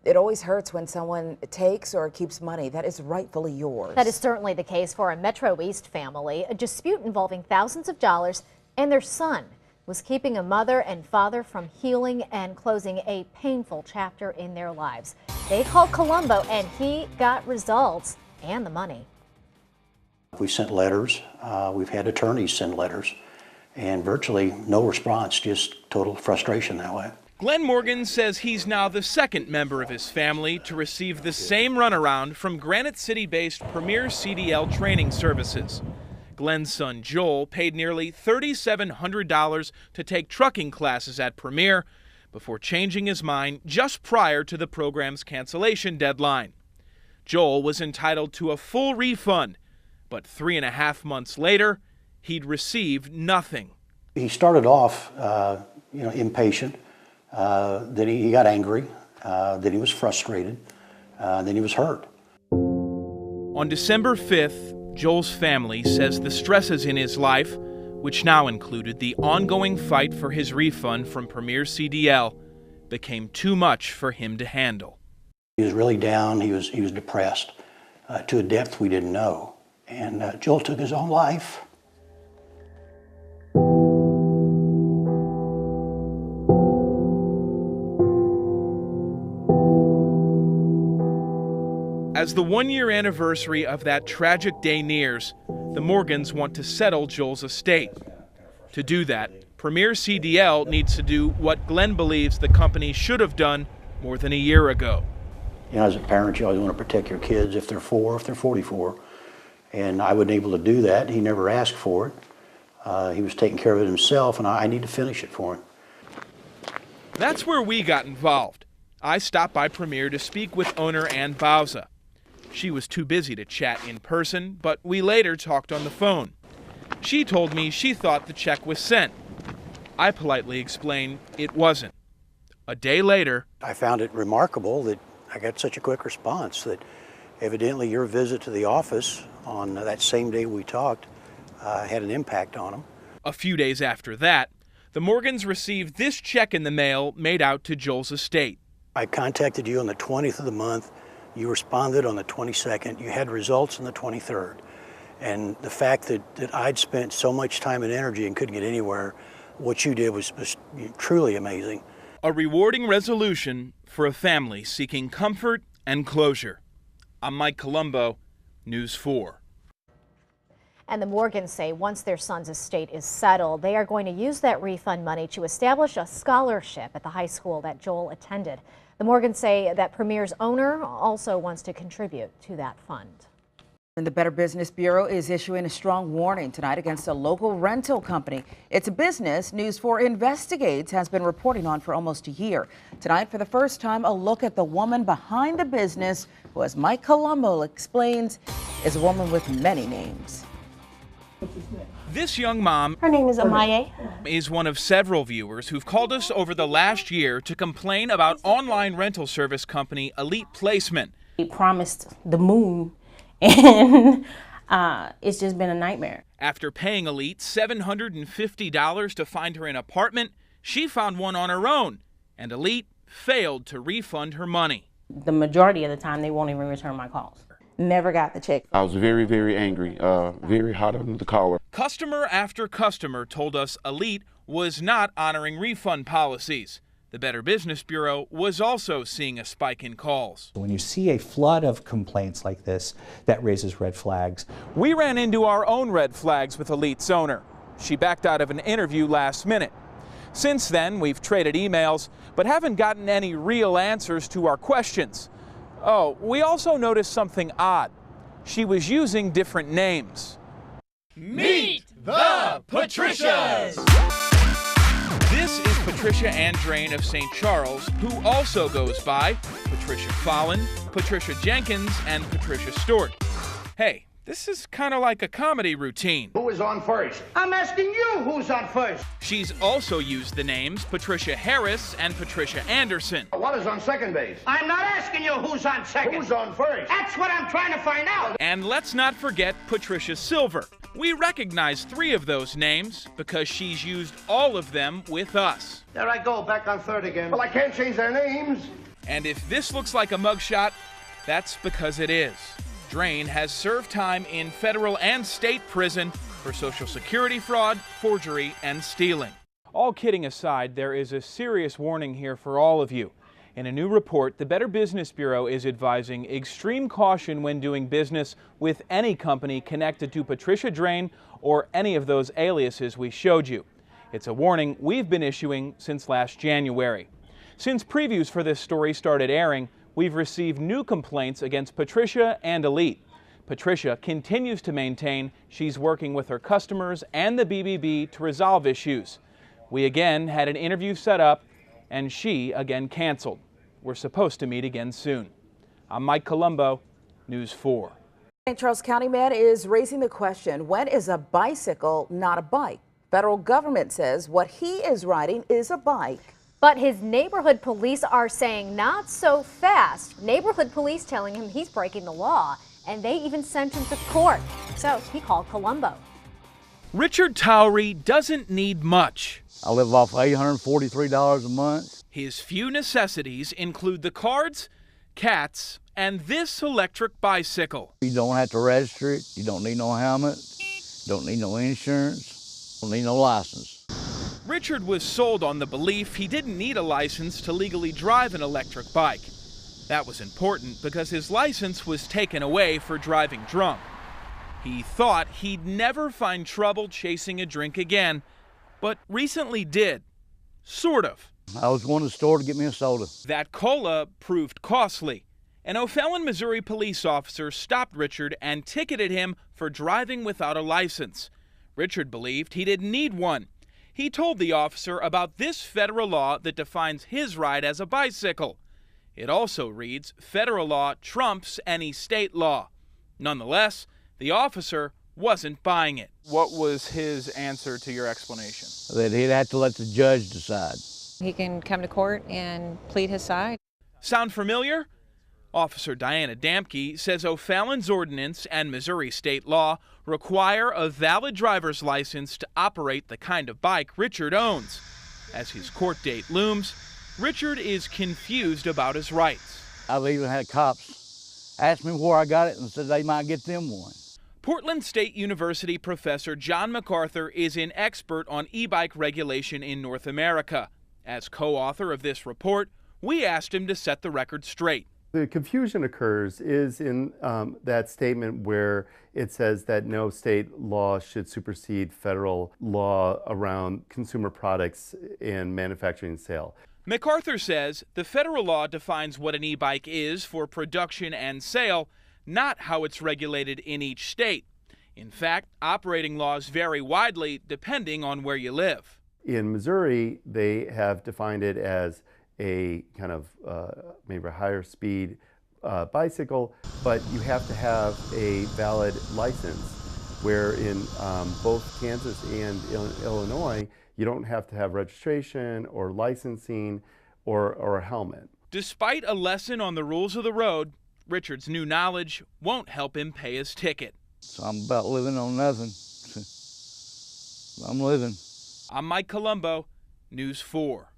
It always hurts when someone takes or keeps money that is rightfully yours. That is certainly the case for a Metro East family. A dispute involving thousands of dollars and their son was keeping a mother and father from healing and closing a painful chapter in their lives. They called Colombo and he got results and the money. We sent letters, we've had attorneys send letters, and virtually no response, just total frustration that way. Glenn Morgan says he's now the second member of his family to receive the same runaround from Granite City-based Premier CDL Training Services. Glenn's son Joel paid nearly $3,700 to take trucking classes at Premier before changing his mind just prior to the program's cancellation deadline. Joel was entitled to a full refund, but 3.5 months later, he'd received nothing. He started off, impatient. Then he got angry. Then he was frustrated. Then he was hurt. On December 5th, Joel's family says the stresses in his life, which now included the ongoing fight for his refund from Premier CDL, became too much for him to handle. He was really down. He was depressed to a depth we didn't know. And Joel took his own life. As the one-year anniversary of that tragic day nears, the Morgans want to settle Joel's estate. To do that, Premier CDL needs to do what Glenn believes the company should have done more than a year ago. You know, as a parent, you always want to protect your kids if they're 4, if they're 44. And I wasn't able to do that. He never asked for it. He was taking care of it himself, and I need to finish it for him. That's where we got involved. I stopped by Premier to speak with owner Ann Bauza. She was too busy to chat in person, but we later talked on the phone. She told me she thought the check was sent. I politely explained it wasn't. A day later, I found it remarkable that I got such a quick response, that evidently your visit to the office on that same day we talked had an impact on him. A few days after that, the Morgans received this check in the mail made out to Joel's estate. I contacted you on the 20th of the month. You responded on the 22nd. You had results on the 23rd. And the fact that I'd spent so much time and energy and couldn't get anywhere, what you did was truly amazing. A rewarding resolution for a family seeking comfort and closure. I'm Mike Colombo, News 4. And the Morgans say once their son's estate is settled, they are going to use that refund money to establish a scholarship at the high school that Joel attended. The Morgans say that Premier's owner also wants to contribute to that fund. And the Better Business Bureau is issuing a strong warning tonight against a local rental company. It's a business News 4 investigates has been reporting on for almost a year. Tonight, for the first time, a look at the woman behind the business, who, as Mike Colombo explains, is a woman with many names. This young mom, her name is Amaye, is one of several viewers who've called us over the last year to complain about online rental service company Elite Placement. He promised the moon, and it's just been a nightmare. After paying Elite $750 to find her an apartment, she found one on her own, and Elite failed to refund her money. The majority of the time, they won't even return my calls. Never got the check. I was very, very angry, very hot under the collar. Customer after customer told us Elite was not honoring refund policies. The Better Business Bureau was also seeing a spike in calls. When you see a flood of complaints like this, that raises red flags. We ran into our own red flags with Elite's owner. She backed out of an interview last minute. Since then, we've traded emails, but haven't gotten any real answers to our questions. Oh, we also noticed something odd. She was using different names. Meet the Patricias! This is Patricia Andrain of St. Charles, who also goes by Patricia Fallon, Patricia Jenkins, and Patricia Stewart. Hey, this is kind of like a comedy routine. Who is on first? I'm asking you who's on first. She's also used the names Patricia Harris and Patricia Anderson. What is on second base? I'm not asking you who's on second. Who's on first? That's what I'm trying to find out. And let's not forget Patricia Silver. We recognize 3 of those names because she's used all of them with us. There I go, back on third again. Well, I can't change their names. And if this looks like a mugshot, that's because it is. Drain has served time in federal and state prison for Social Security fraud, forgery, and stealing. All kidding aside, there is a serious warning here for all of you. In a new report, the Better Business Bureau is advising extreme caution when doing business with any company connected to Patricia Drain or any of those aliases we showed you. It's a warning we've been issuing since last January. Since previews for this story started airing, we've received new complaints against Patricia and Elite. Patricia continues to maintain she's working with her customers and the BBB to resolve issues. We again had an interview set up, and she again canceled. We're supposed to meet again soon. I'm Mike Colombo, News 4. St. Charles County man is raising the question, when is a bicycle not a bike? Federal government says what he is riding is a bike. But his neighborhood police are saying not so fast. Neighborhood police telling him he's breaking the law, and they even sent him to court. So he called Colombo. Richard Towery doesn't need much. I live off $843 a month. His few necessities include the cards, cats, and this electric bicycle. You don't have to register it. You don't need no helmet. Don't need no insurance. Don't need no license. Richard was sold on the belief he didn't need a license to legally drive an electric bike. That was important because his license was taken away for driving drunk. He thought he'd never find trouble chasing a drink again, but recently did. Sort of. I was going to the store to get me a soda. That cola proved costly. An O'Fallon, Missouri police officer stopped Richard and ticketed him for driving without a license. Richard believed he didn't need one. He told the officer about this federal law that defines his ride as a bicycle. It also reads federal law trumps any state law. Nonetheless, the officer wasn't buying it. What was his answer to your explanation? That he'd have to let the judge decide. He can come to court and plead his side. Sound familiar? Officer Diana Damke says O'Fallon's ordinance and Missouri state law require a valid driver's license to operate the kind of bike Richard owns. As his court date looms, Richard is confused about his rights. I've even had cops ask me where I got it and said they might get them one. Portland State University professor John MacArthur is an expert on e-bike regulation in North America. As co-author of this report, we asked him to set the record straight. The confusion occurs is in that statement where it says that no state law should supersede federal law around consumer products in manufacturing and sale. MacArthur says the federal law defines what an e-bike is for production and sale, not how it's regulated in each state. In fact, operating laws vary widely depending on where you live. In Missouri, they have defined it as a kind of maybe a higher speed bicycle, but you have to have a valid license, where in both Kansas and Illinois, you don't have to have registration or licensing or a helmet. Despite a lesson on the rules of the road, Richard's new knowledge won't help him pay his ticket. So I'm about living on nothing. I'm living. I'm Mike Colombo, News 4.